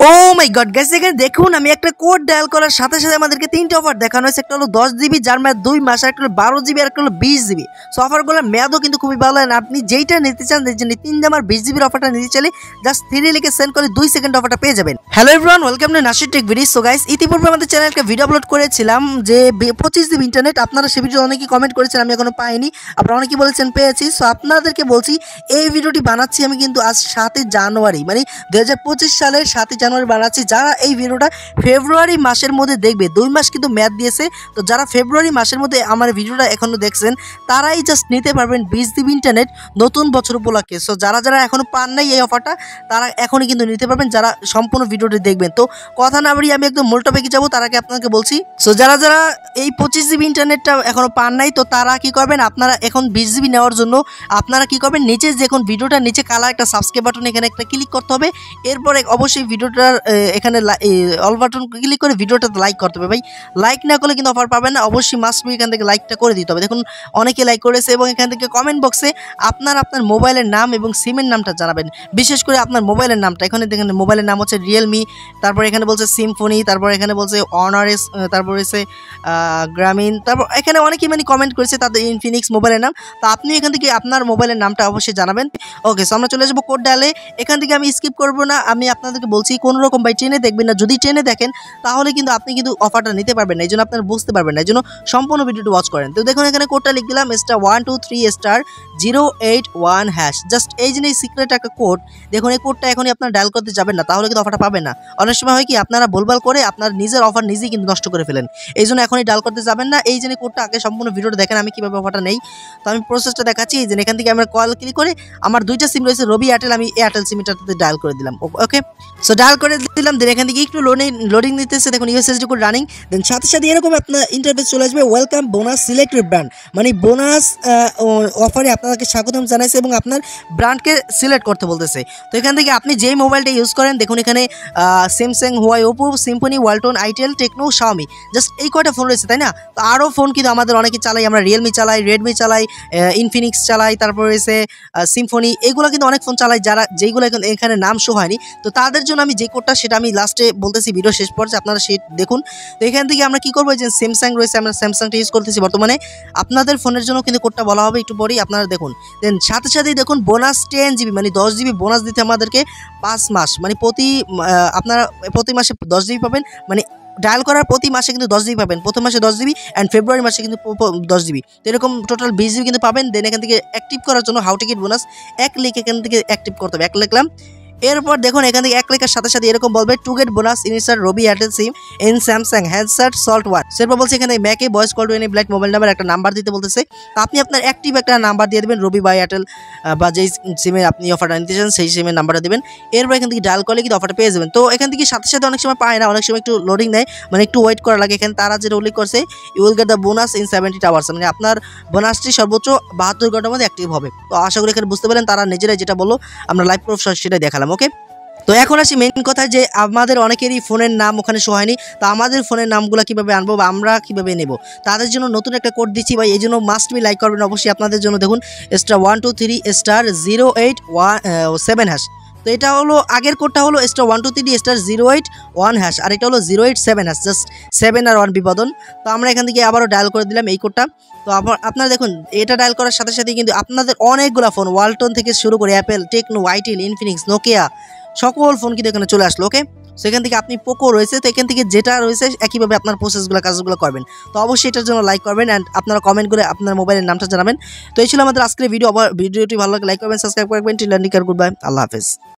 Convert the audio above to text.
ও মাই god guys, এখানে দেখুন আমি একটা কোড ডায়াল করার সাথে সাথে আমাদেরকে তিনটা অফার দেখানো হয়েছে। একটা হলো 10 জিবি যার মেয়াদ 2 মাস, একটা হলো 12 জিবি, আর একটা হলো 20 জিবি। সো অফারগুলোর মেয়াদও কিন্তু খুবই ভালো। আপনি যেইটা নিতে চান, যে 3 দাম আর 20 জিবির অফারটা নিতে চাইলে জাস্ট 3 লিখে সেন্ড করে 2 সেকেন্ড অফারটা পেয়ে যাবেন। Hello everyone, welcome to Nasir take video. So guys, ইতিপূর্বে আমাদের চ্যানেলে একটা ভিডিও আপলোড করেছিলাম যে 25 জিবি ইন্টারনেট। আপনারা সেই ভিডিও অনেকেই কমেন্ট করেছেন, আমি এখনো পাইনি। আপনারা অনেকেই বলেছেন পেয়েছি। সো আপনাদেরকে বলছি, এই ভিডিওটি বানাচ্ছি আমি কিন্তু আজ 7 জানুয়ারি, মানে 2025 সালের 7 জানুয়ারি বানাচ্ছি। যারা এই ভিডিওটা ফেব্রুয়ারি মাসের মধ্যে দেখবে, 2 মাস কিন্তু মেয়াদ দিয়েছে। তো যারা ফেব্রুয়ারি মাসের মধ্যে আমার ভিডিওটা এখনো দেখছেন, তারাই জাস্ট নিতে পারবেন 20 জিবি ইন্টারনেট নতুন বছর উপলক্ষে। সো যারা যারা এখনো পান নাই এই অফারটা, তারা এখনই কিন্তু নিতে পারবেন, যারা সম্পূর্ণ ভিডিওটি দেখবেন। তো কথা না বাড়িয়ে আমি একদম মূল টপিকে যাবো, তার আগে আপনাকে বলছি, সো যারা যারা এই 25 জিবি ইন্টারনেটটা এখনো পান নাই, তো তারা কি করবেন, আপনারা এখন 20 জিবি নেওয়ার জন্য আপনারা কি করবেন, নিচে যখন ভিডিওটা নিচে কালা একটা সাবস্ক্রাইব বাটন, এখানে একটা ক্লিক করতে হবে। এরপরে অবশ্যই ভিডিওটার এখানে অল বাটন ক্লিক করে ভিডিওটাতে লাইক করতে হবে। ভাই লাইক না করলে কিন্তু অফার পাবেন না, অবশ্যই মাস্ট বি এখান থেকে লাইকটা করে দিতে হবে। দেখুন অনেকে লাইক করেছে, এবং এখান থেকে কমেন্ট বক্সে আপনার মোবাইলের নাম এবং সিমের নামটা জানাবেন। বিশেষ করে আপনার মোবাইলের নামটা, এখানে দেখেন মোবাইলের নাম হচ্ছে রিয়েলমি, তারপর এখানে বলছে সিম্ফনি, তারপর এখানে বলছে অনারেস, তারপর হচ্ছে গ্রামীণ, তারপর এখানে অনেকেই মানে কমেন্ট করেছে তাদের ইনফিনিক্স মোবাইলের নাম। তো আপনি এখান থেকে আপনার মোবাইলের নামটা অবশ্যই জানাবেন। ওকে, সো আমরা চলে যাবো কোড ডায়ালে। এখান থেকে আমি স্কিপ করবো না, আমি আপনাদেরকে বলছি কোনো রকম ভাই ট্রেনে দেখবেন না। যদি ট্রেনে দেখেন তাহলে কিন্তু আপনি কিন্তু অফারটা নিতে পারবেন না, এই জন্য আপনারা বুঝতে পারবেন না, এই জন্য সম্পূর্ণ ভিডিওটি ওয়াচ করেন। তো দেখুন এখানে কোডটা লিখ দিলাম *123*081#। জাস্ট এই জিনিস সিক্রেট একটা কোড। দেখুন এই কোডটা এখনই আপনারা ডায়াল করতে যাবেন না, তাহলে কিন্তু অফারটা পাবেন না। অনেক সময় হয় কি, আপনারা ভুলভাল করে আপনার নিজের অফার নিজেই কিন্তু নষ্ট করে ফেলেন। এই জন্য এখনই ডায়াল করতে যাবেন না। এই জন্য কোডটা আগে সম্পূর্ণ ভিডিওটা দেখেন আমি কীভাবে অফারটা নেই। তো আমি প্রসেসটা দেখাচ্ছি। এই যে এখান থেকে আমরা কল ক্লিক করে, আমার দুইটা সিম রয়েছে, রবি এয়ারটেল, আমি এয়ারটেল সিমটাতে ডায়াল করে দিলাম। ওকে, সো ডায়াল করে দিলাম। দেন এখান থেকে একটু লোডিং নিতেছে। দেখুন ইউএসএসডি কোড রানিং। দেন সাথে সাথে এরকম আপনার ইন্টারফেস চলে আসবে, ওয়েলকাম বোনাস সিলেক্টেড ব্র্যান্ড, মানে বোনাস অফারে আপনাকে স্বাগতম জানাইছে এবং আপনার ব্র্যান্ডকে সিলেক্ট করতে বলতেছে। তো এখান থেকে আপনি যেই মোবাইলটা ইউজ করেন, দেখুন এখানে Samsung, Huawei, Oppo, Symphony, Walton, Itel, Tecno, Xiaomi, just এই কয়টা ফোন রয়েছে, তাই না? তো আরও ফোন কিন্তু আমাদের অনেকে চালাই, আমরা রিয়েলমি চালাই, রেডমি চালাই, ইনফিনিক্স চালাই, তারপর রয়েছে সিম্ফনি, এইগুলো কিন্তু অনেক ফোন চালাই, যারা যেইগুলো এখানে নাম শো হয়নি। তো তাদের জন্য আমি যে কোডটা সেটা আমি লাস্টে বলতেছি, ভিডিও শেষ পর্যায়ে আপনারা সে দেখুন। তো এখান থেকে আমরা কি করবো, যে স্যামসাং রয়েছে, আমরা স্যামসাংটা ইউজ করতেছি বর্তমানে। আপনাদের ফোনের জন্য কিন্তু কোডটা বলা হবে একটু পরেই, আপনারা দেখুন। দেন সাথে সাথেই দেখুন বোনাস 10 জিবি, মানে 10 জিবি বোনাস দিতে আমাদেরকে 5 মাস, মানে আপনারা প্রতি মাসে 10 জিবি পাবেন, মানে ডায়াল করার প্রতি মাসে কিন্তু 10 জিবি পাবেন। প্রথম মাসে 10 জিবি অ্যান্ড ফেব্রুয়ারি মাসে কিন্তু 10 জিবি। তো এরকম টোটাল 20 জিবি কিন্তু পাবেন। দেন এখান থেকে অ্যাক্টিভ করার জন্য হাউ টিকিট বোনাস 1 লিখ, এখান থেকে অ্যাক্টিভ করতে হবে। 1 লিখলাম। এরপর দেখুন এখান থেকে 1 লেখার সাথে সাথে এরকম বলবে to get bonus insert Robi Airtel sim in Samsung handset slot one. সেরপর বলছে এখানে make voice call to any black mobile number একটা নাম্বার দিতে বলতেছে। তো আপনি আপনার অ্যাক্টিভ একটা নাম্বার দিয়ে দেবেন, রবি বা এয়ারটেল বা যেই সিমে আপনি অফারটা নিতে চান সেই সিমের নাম্বারটা দেবেন। এরপর এখান থেকে ডায়াল করলে কিন্তু অফারটা পেয়ে যাবেন। তো এখান থেকে সাথে সাথে অনেক সময় পায় না, অনেক সময় একটু লোডিং নেয়, মানে একটু ওয়েট করা লাগে। এখানে তারা যেটা উল্লেখ করছে, you will get the bonus in 70 hours, মানে আপনার বোনাসটি সর্বোচ্চ 72 ঘন্টার মধ্যে অ্যাক্টিভ হবে। তো আশা করি এখানে বুঝতে পারেন, তারা নিজেরাই যেটা বললো আমরা লাইভ প্রুফ সেটাই দেখালাম। ওকে, তো এখন আসি মেইন কথা, যে আমাদের অনেকেরই ফোনের নাম ওখানে শো হয়নি। তো আমাদের ফোনের নামগুলো কীভাবে আনবো বা আমরা কীভাবে নেব, তাদের জন্য নতুন একটা কোড দিচ্ছি ভাই। এই জন্য মাস্ট বি লাইক করবেন অবশ্যই। আপনাদের জন্য দেখুন *123*081#। তো এটা হলো আগের কোডটা হলো *123*081#, আর এটা হলো 087#, জাস্ট 7 আর 1 বিবদন। তো আমরা এখান থেকে আবারও ডায়াল করে দিলাম এই কোডটা। তো আপনারা দেখুন এটা ডায়াল করার সাথে সাথে কিন্তু আপনাদের অনেকগুলো ফোন, ওয়ালটন থেকে শুরু করে Apple, Tecno, Itel, Infinix, Nokia, সকল ফোন কিন্তু এখানে চলে আসলো। ওকে, সেখান থেকে আপনি পোকো রয়েছে, তো এখান থেকে যেটা রয়েছে একইভাবে আপনার প্রসেসগুলো কাজগুলো করবেন। তো অবশ্যই এটার জন্য লাইক করবেন অ্যান্ড আপনারা কমেন্ট করে আপনার মোবাইলের নামটা জানাবেন। তো এই ছিল আমাদের আজকের ভিডিও। ভিডিওটি ভালো লাগে লাইক করবেন, সাবস্ক্রাইব করবেন। টিল দেন গুড বাই, আল্লাহ হাফেজ।